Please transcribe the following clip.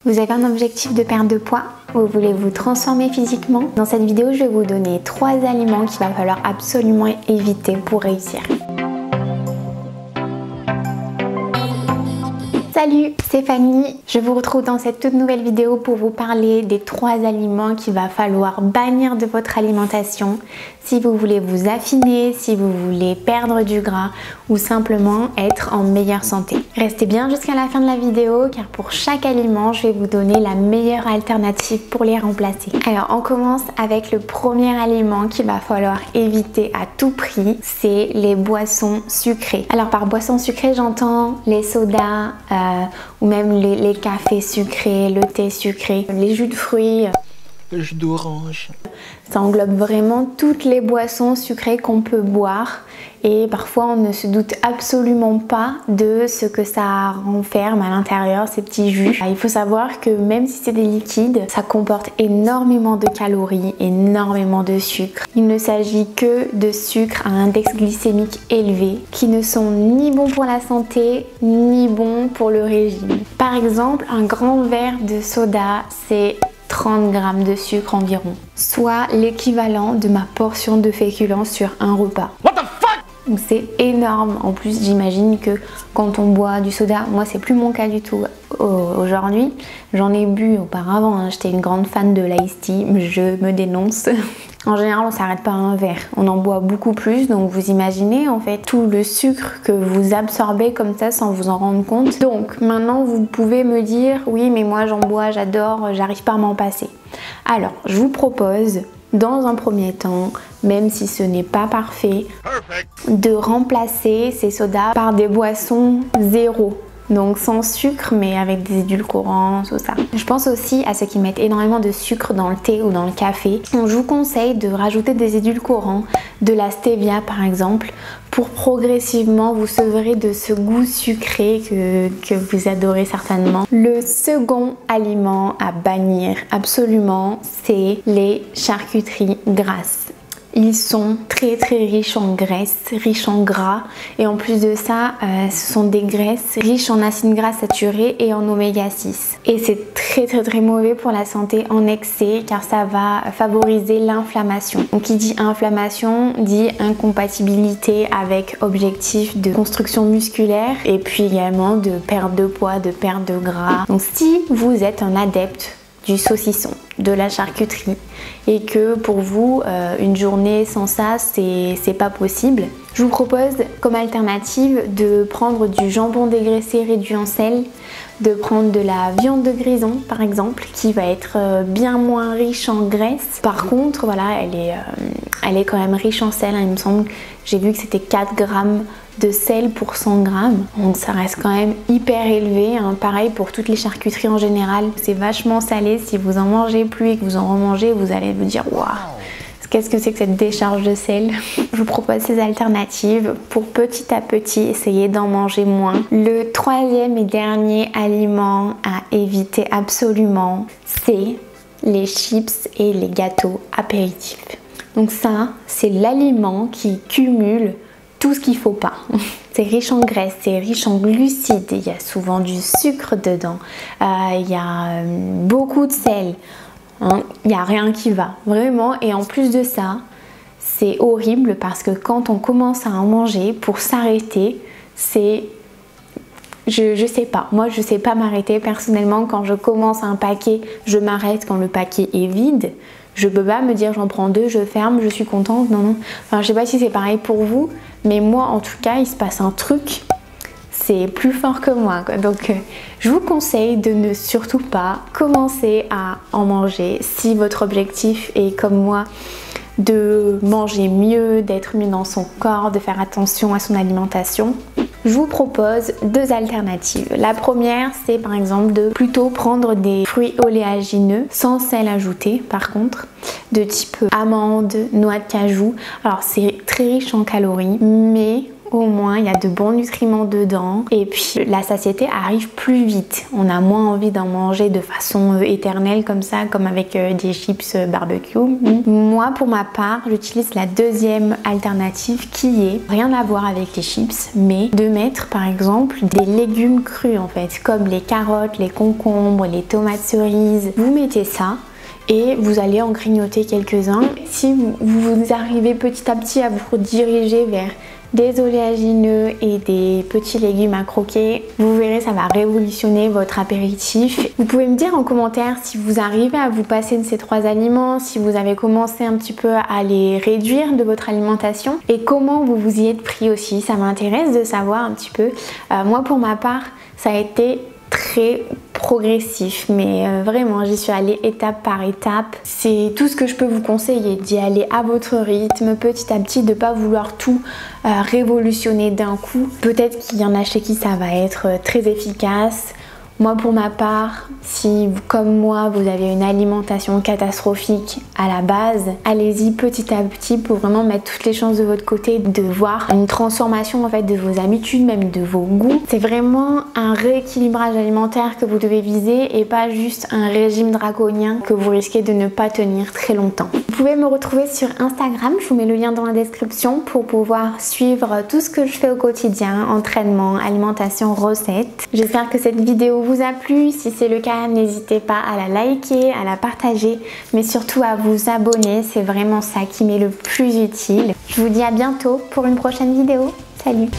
Vous avez un objectif de perte de poids? Vous voulez vous transformer physiquement? Dans cette vidéo, je vais vous donner 3 aliments qu'il va falloir absolument éviter pour réussir. Salut, c'est Fanny. Je vous retrouve dans cette toute nouvelle vidéo pour vous parler des 3 aliments qu'il va falloir bannir de votre alimentation si vous voulez vous affiner, si vous voulez perdre du gras ou simplement être en meilleure santé. Restez bien jusqu'à la fin de la vidéo car pour chaque aliment, je vais vous donner la meilleure alternative pour les remplacer. Alors on commence avec le premier aliment qu'il va falloir éviter à tout prix, c'est les boissons sucrées. Alors par boissons sucrées, j'entends les sodas ou même les cafés sucrés, le thé sucré, les jus de fruits, le jus d'orange. Ça englobe vraiment toutes les boissons sucrées qu'on peut boire et parfois on ne se doute absolument pas de ce que ça renferme à l'intérieur, ces petits jus. Il faut savoir que même si c'est des liquides, ça comporte énormément de calories, énormément de sucre. Il ne s'agit que de sucres à index glycémique élevé qui ne sont ni bons pour la santé ni bons pour le régime. Par exemple, un grand verre de soda, c'est 30 grammes de sucre environ, soit l'équivalent de ma portion de féculents sur un repas. What the fuck? Donc c'est énorme. En plus, j'imagine que quand on boit du soda, moi c'est plus mon cas du tout aujourd'hui. J'en ai bu auparavant, hein. J'étais une grande fan de l'Ice Tea, je me dénonce. En général, on s'arrête pas à un verre, on en boit beaucoup plus, donc vous imaginez en fait tout le sucre que vous absorbez comme ça sans vous en rendre compte. Donc maintenant, vous pouvez me dire, oui mais moi j'en bois, j'adore, j'arrive pas à m'en passer. Alors, je vous propose, dans un premier temps, même si ce n'est pas parfait, de remplacer ces sodas par des boissons zéro. Donc sans sucre mais avec des édulcorants, tout ça. Je pense aussi à ceux qui mettent énormément de sucre dans le thé ou dans le café. Donc je vous conseille de rajouter des édulcorants, de la stevia par exemple, pour progressivement vous sevrer de ce goût sucré que vous adorez certainement. Le second aliment à bannir absolument, c'est les charcuteries grasses. Ils sont très riches en graisse, riches en gras et en plus de ça, ce sont des graisses riches en acides gras saturés et en oméga 6. Et c'est très mauvais pour la santé en excès car ça va favoriser l'inflammation. Donc qui dit inflammation dit incompatibilité avec objectif de construction musculaire et puis également de perte de poids, de perte de gras. Donc si vous êtes un adepte du saucisson, de la charcuterie et que pour vous une journée sans ça c'est pas possible, je vous propose comme alternative de prendre du jambon dégraissé réduit en sel, de prendre de la viande de grison par exemple qui va être bien moins riche en graisse. Par contre voilà, elle est quand même riche en sel, hein. Il me semble, j'ai vu que c'était 4 grammes de sel pour 100 grammes, donc ça reste quand même hyper élevé, hein. Pareil pour toutes les charcuteries en général, c'est vachement salé. Si vous en mangez plus et que vous en remangez, vous allez vous dire waouh, qu'est-ce que c'est que cette décharge de sel? Je vous propose ces alternatives pour petit à petit essayer d'en manger moins. Le troisième et dernier aliment à éviter absolument, c'est les chips et les gâteaux apéritifs. Donc ça, c'est l'aliment qui cumule tout ce qu'il faut pas. C'est riche en graisse, c'est riche en glucides, il y a souvent du sucre dedans, il y a beaucoup de sel, hein. Il n'y a rien qui va, vraiment. Et en plus de ça, c'est horrible parce que quand on commence à en manger, pour s'arrêter, c'est... Je sais pas, moi je sais pas m'arrêter personnellement. Quand je commence un paquet, je m'arrête quand le paquet est vide. Je peux pas me dire j'en prends 2, je ferme, je suis contente, non. Enfin je sais pas si c'est pareil pour vous, mais moi en tout cas il se passe un truc, c'est plus fort que moi quoi. Donc je vous conseille de ne surtout pas commencer à en manger si votre objectif est comme moi de manger mieux, d'être mieux dans son corps, de faire attention à son alimentation. Je vous propose 2 alternatives. La première, c'est par exemple de plutôt prendre des fruits oléagineux sans sel ajouté par contre, de type amandes, noix de cajou. Alors c'est très riche en calories, mais au moins, il y a de bons nutriments dedans et puis la satiété arrive plus vite. On a moins envie d'en manger de façon éternelle comme ça, comme avec des chips barbecue. Moi, pour ma part, j'utilise la deuxième alternative qui est rien à voir avec les chips, mais de mettre par exemple des légumes crus en fait, comme les carottes, les concombres, les tomates cerises. Vous mettez ça et vous allez en grignoter quelques-uns. Si vous arrivez petit à petit à vous diriger vers des oléagineux et des petits légumes à croquer, vous verrez, ça va révolutionner votre apéritif. Vous pouvez me dire en commentaire si vous arrivez à vous passer de ces 3 aliments, si vous avez commencé un petit peu à les réduire de votre alimentation et comment vous vous y êtes pris aussi. Ça m'intéresse de savoir un petit peu. Moi pour ma part, ça a été très progressif, mais vraiment j'y suis allée étape par étape. C'est tout ce que je peux vous conseiller, d'y aller à votre rythme, petit à petit, de pas vouloir tout révolutionner d'un coup. Peut-être qu'il y en a chez qui ça va être très efficace. Moi pour ma part, si comme moi vous avez une alimentation catastrophique à la base, allez-y petit à petit pour vraiment mettre toutes les chances de votre côté de voir une transformation en fait de vos habitudes, même de vos goûts. C'est vraiment un rééquilibrage alimentaire que vous devez viser et pas juste un régime draconien que vous risquez de ne pas tenir très longtemps. Vous pouvez me retrouver sur Instagram, je vous mets le lien dans la description pour pouvoir suivre tout ce que je fais au quotidien, entraînement, alimentation, recettes. J'espère que cette vidéo vous a plu. Si c'est le cas, n'hésitez pas à la liker, à la partager, mais surtout à vous abonner. C'est vraiment ça qui m'est le plus utile. Je vous dis à bientôt pour une prochaine vidéo. Salut!